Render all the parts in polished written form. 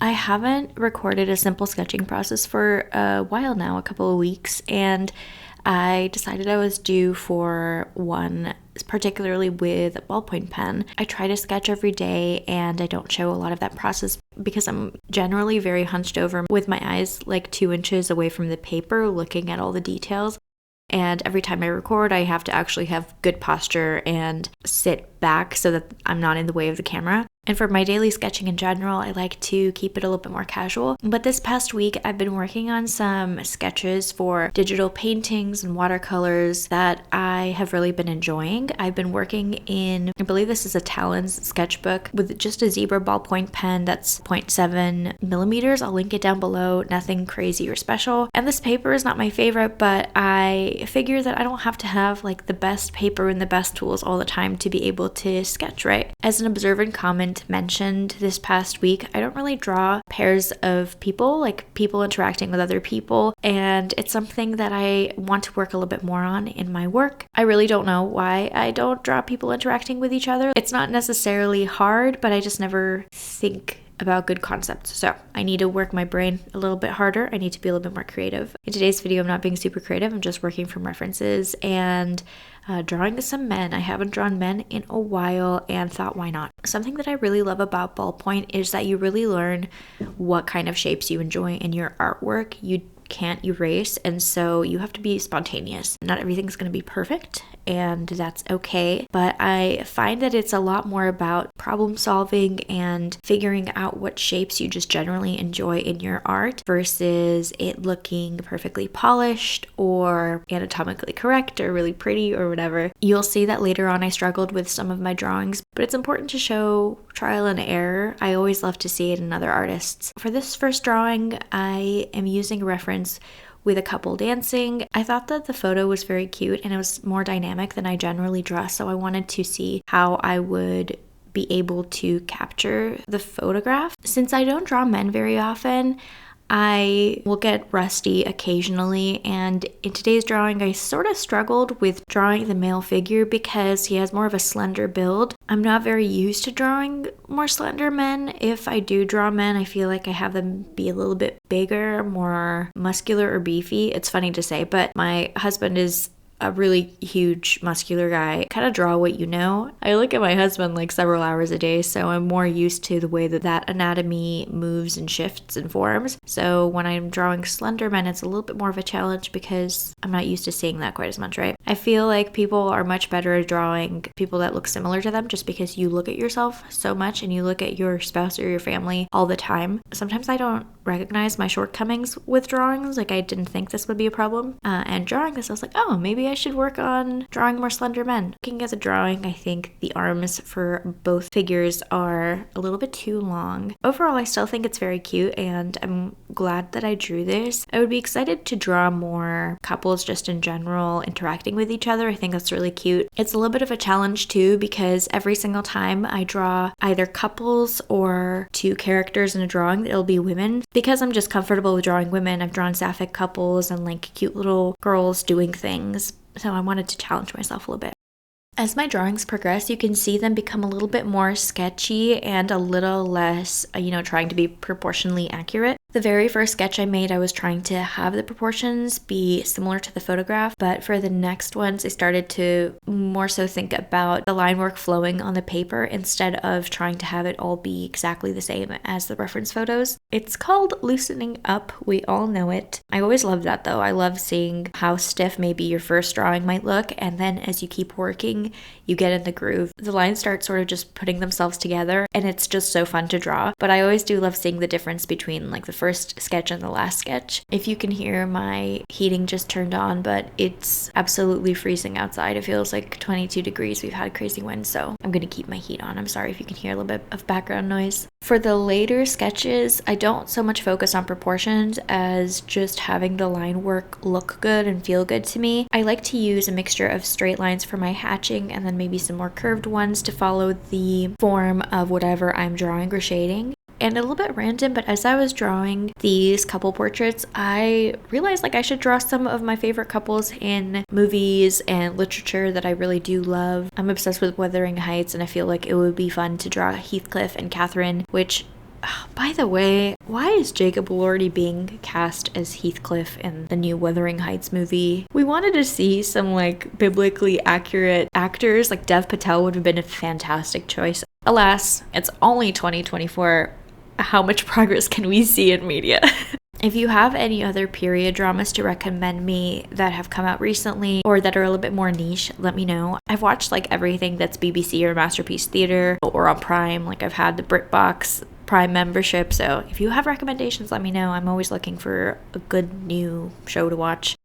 I haven't recorded a simple sketching process for a while now, a couple of weeks, and I decided I was due for one, particularly with a ballpoint pen. I try to sketch every day and I don't show a lot of that process because I'm generally very hunched over with my eyes like 2 inches away from the paper, looking at all the details. And every time I record, I have to actually have good posture and sit back so that I'm not in the way of the camera. And for my daily sketching in general, I like to keep it a little bit more casual. But this past week, I've been working on some sketches for digital paintings and watercolors that I have really been enjoying. I've been working in, I believe this is a Talon's sketchbook with just a zebra ballpoint pen that's 0.7 millimeters. I'll link it down below. Nothing crazy or special. And this paper is not my favorite, but I figure that I don't have to have like the best paper and the best tools all the time to be able to sketch right. As an observant comment mentioned this past week, I don't really draw pairs of people, like people interacting with other people, and it's something that I want to work a little bit more on in my work. I really don't know why I don't draw people interacting with each other. It's not necessarily hard, but I just never think about good concepts. So I need to work my brain a little bit harder. I need to be a little bit more creative. In today's video, I'm not being super creative. I'm just working from references and drawing some men. I haven't drawn men in a while and thought, why not? Something that I really love about ballpoint is that you really learn what kind of shapes you enjoy in your artwork. You can't erase, and so you have to be spontaneous. Not everything's going to be perfect, and that's okay, but I find that it's a lot more about problem solving and figuring out what shapes you just generally enjoy in your art versus it looking perfectly polished or anatomically correct or really pretty or whatever. You'll see that later on I struggled with some of my drawings, but it's important to show trial and error. I always love to see it in other artists. For this first drawing, I am using a reference with a couple dancing. I thought that the photo was very cute and it was more dynamic than I generally draw, so I wanted to see how I would be able to capture the photograph. Since I don't draw men very often, I will get rusty occasionally, and in today's drawing I sort of struggled with drawing the male figure because he has more of a slender build. I'm not very used to drawing more slender men. If I do draw men, I feel like I have them be a little bit bigger, more muscular or beefy. It's funny to say, but my husband is a really huge muscular guy. Kind of draw what you know. I look at my husband like several hours a day, so I'm more used to the way that anatomy moves and shifts and forms. So when I'm drawing slender men, it's a little bit more of a challenge because I'm not used to seeing that quite as much, right? I feel like people are much better at drawing people that look similar to them just because you look at yourself so much and you look at your spouse or your family all the time. Sometimes I don't recognize my shortcomings with drawings. Like I didn't think this would be a problem. And drawing this, I was like, oh, maybe I should work on drawing more slender men. Looking at the drawing, I think the arms for both figures are a little bit too long. Overall, I still think it's very cute and I'm glad that I drew this. I would be excited to draw more couples just in general interacting with each other. I think that's really cute. It's a little bit of a challenge too because every single time I draw either couples or two characters in a drawing, it'll be women. Because I'm just comfortable with drawing women, I've drawn sapphic couples and like cute little girls doing things. So I wanted to challenge myself a little bit. As my drawings progress, you can see them become a little bit more sketchy and a little less, trying to be proportionally accurate. The very first sketch I made, I was trying to have the proportions be similar to the photograph, but for the next ones, I started to more so think about the line work flowing on the paper instead of trying to have it all be exactly the same as the reference photos. It's called loosening up. We all know it. I always love that though. I love seeing how stiff maybe your first drawing might look, and then as you keep working, you get in the groove. The lines start sort of just putting themselves together, and it's just so fun to draw. But I always do love seeing the difference between like the first sketch and the last sketch. If you can hear, my heating just turned on, but it's absolutely freezing outside. It feels like 22 degrees. We've had crazy winds, so I'm gonna keep my heat on. I'm sorry if you can hear a little bit of background noise. For the later sketches, I don't so much focus on proportions as just having the line work look good and feel good to me. I like to use a mixture of straight lines for my hatching and then maybe some more curved ones to follow the form of whatever I'm drawing or shading. And a little bit random, but as I was drawing these couple portraits, I realized like I should draw some of my favorite couples in movies and literature that I really do love. I'm obsessed with Wuthering Heights, and I feel like it would be fun to draw Heathcliff and Catherine, which By the way, why is Jacob Elordi being cast as Heathcliff in the new Wuthering Heights movie? We wanted to see some like biblically accurate actors, like Dev Patel would have been a fantastic choice. Alas, it's only 2024. How much progress can we see in media? If you have any other period dramas to recommend me that have come out recently or that are a little bit more niche, let me know. I've watched like everything that's BBC or Masterpiece Theatre or on Prime. Like I've had the BritBox Prime membership. So if you have recommendations, let me know. I'm always looking for a good new show to watch.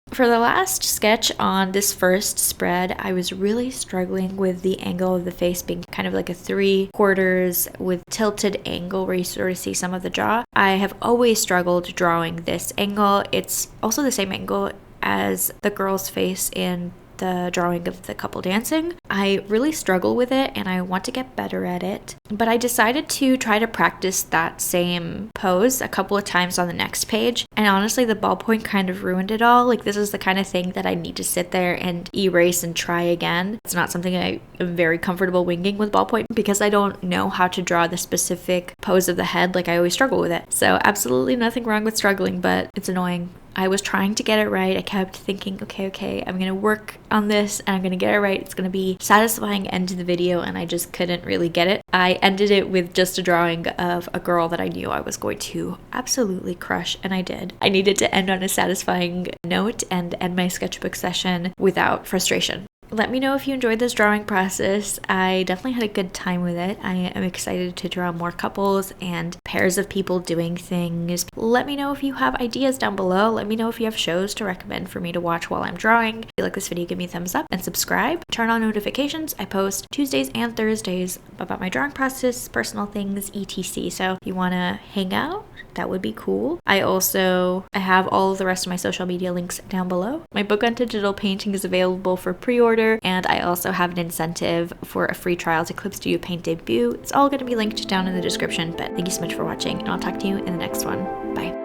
For the last sketch on this first spread, I was really struggling with the angle of the face being kind of like a 3/4 with tilted angle where you sort of see some of the jaw. I have always struggled drawing this angle. It's also the same angle as the girl's face in the drawing of the couple dancing. I really struggle with it and I want to get better at it. But I decided to try to practice that same pose a couple of times on the next page. And honestly, the ballpoint kind of ruined it all. Like this is the kind of thing that I need to sit there and erase and try again. It's not something I am very comfortable winging with ballpoint because I don't know how to draw the specific pose of the head. Like I always struggle with it. So absolutely nothing wrong with struggling, but it's annoying. I was trying to get it right. I kept thinking, okay, I'm going to work on this and I'm going to get it right. It's going to be satisfying end to the video, and I just couldn't really get it. I ended it with just a drawing of a girl that I knew I was going to absolutely crush, and I did. I needed to end on a satisfying note and end my sketchbook session without frustration. Let me know if you enjoyed this drawing process. I definitely had a good time with it. I am excited to draw more couples and pairs of people doing things. Let me know if you have ideas down below. Let me know if you have shows to recommend for me to watch while I'm drawing. If you like this video, give me a thumbs up and subscribe. Turn on notifications. I post Tuesdays and Thursdays about my drawing process, personal things, etc. So if you want to hang out, that would be cool. I have all of the rest of my social media links down below. My book on digital painting is available for pre-order, and I also have an incentive for a free trial to Clip Studio Paint debut. It's all going to be linked down in the description, but thank you so much for watching, and I'll talk to you in the next one. Bye.